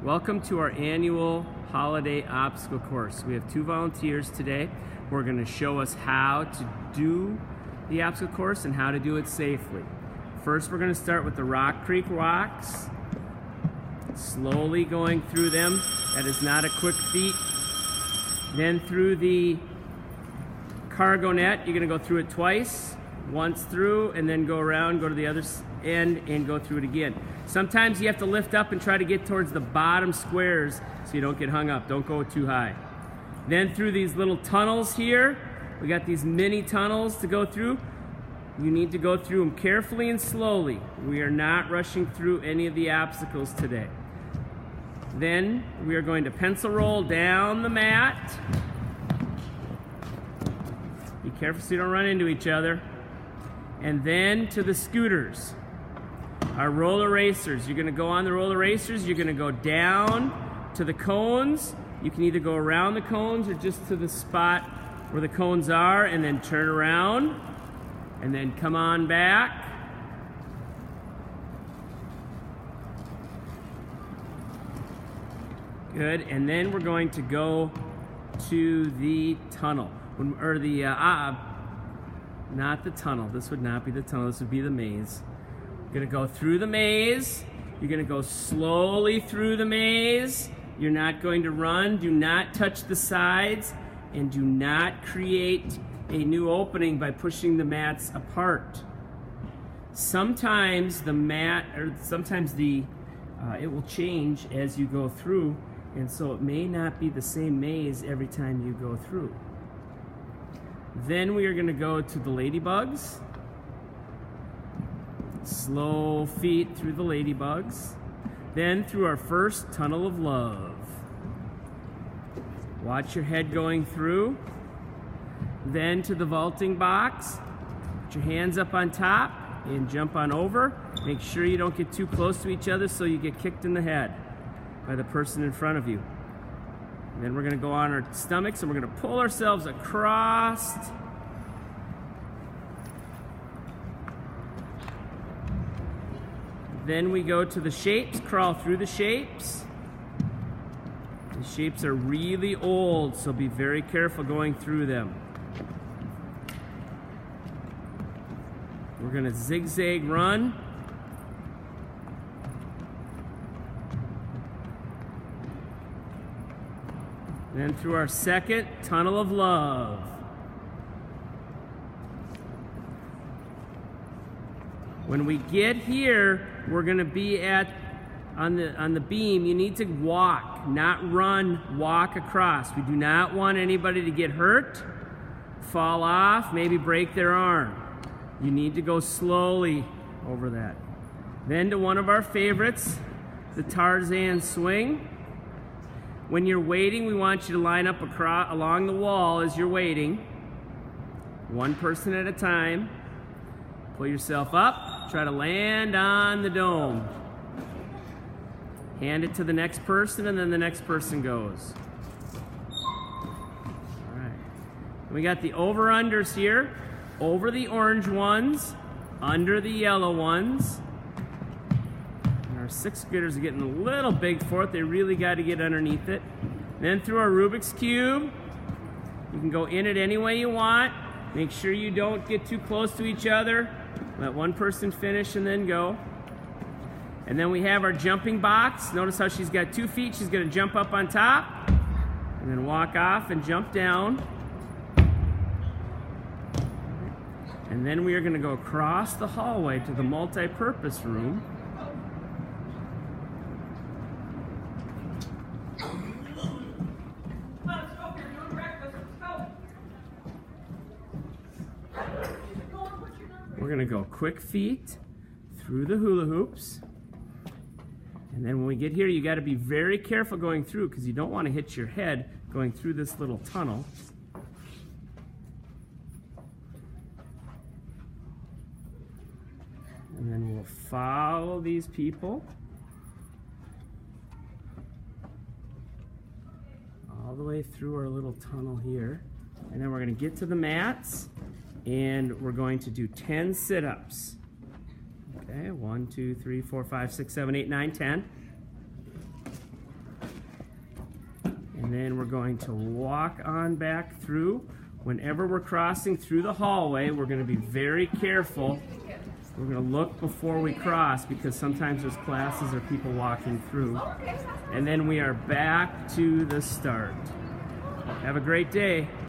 Welcome to our annual holiday obstacle course. We have 2 volunteers today who are going to show us how to do the obstacle course and how to do it safely. First, we're going to start with the Rock Creek rocks, slowly going through them. That is not a quick feat. Then through the cargo net, you're going to go through it twice, once through, and then go around, go to the other end, and go through it again. Sometimes you have to lift up and try to get towards the bottom squares so you don't get hung up. Don't go too high. Then through these little tunnels here, we got these mini tunnels to go through. You need to go through them carefully and slowly. We are not rushing through any of the obstacles today. Then we are going to pencil roll down the mat. Be careful so you don't run into each other. And then to the scooters. Our roller racers. You're going to go on the roller racers. You're going to go down to the cones. You can either go around the cones or just to the spot where the cones are and then turn around and then come on back. Good. And then we're going to go to the tunnel. Or the, not the tunnel. This would not be the tunnel. This would be the maze. You're going to go through the maze. You're going to go slowly through the maze. You're not going to run. Do not touch the sides. And do not create a new opening by pushing the mats apart. Sometimes the mat, or sometimes it will change as you go through. And so it may not be the same maze every time you go through. Then we are going to go to the ladybugs. Slow feet through the ladybugs. Then through our first tunnel of love. Watch your head going through. Then to the vaulting box. Put your hands up on top and jump on over. Make sure you don't get too close to each other so you get kicked in the head by the person in front of you. And then we're going to go on our stomachs and we're going to pull ourselves across. Then we go to the shapes, crawl through the shapes. The shapes are really old, so be very careful going through them. We're going to zigzag run. Then through our second tunnel of love. When we get here, we're going to be on the beam. You need to walk, not run, walk across. We do not want anybody to get hurt, fall off, maybe break their arm. You need to go slowly over that. Then to one of our favorites, the Tarzan swing. When you're waiting, we want you to line up along the wall as you're waiting. One person at a time. Pull yourself up. Try to land on the dome. Hand it to the next person, and then the next person goes. All right. We got the over-unders here. Over the orange ones, under the yellow ones. And our 6th graders are getting a little big for it. They really got to get underneath it. Then through our Rubik's Cube. You can go in it any way you want. Make sure you don't get too close to each other. Let one person finish and then go. And then we have our jumping box. Notice how she's got 2 feet. She's going to jump up on top and then walk off and jump down. And then we are going to go across the hallway to the multi-purpose room. We're going to go quick feet through the hula hoops. And then when we get here, you got to be very careful going through because you don't want to hit your head going through this little tunnel. And then we'll follow these people all the way through our little tunnel here. And then we're going to get to the mats and we're going to do 10 sit-ups. Okay, 1, 2, 3, 4, 5, 6, 7, 8, 9, 10. we're going to walk on back through. Whenever we're crossing through the hallway, we're going to be very careful. We're going to look before we cross because sometimes there's classes or people walking through. And then we are back to the start. Have a great day.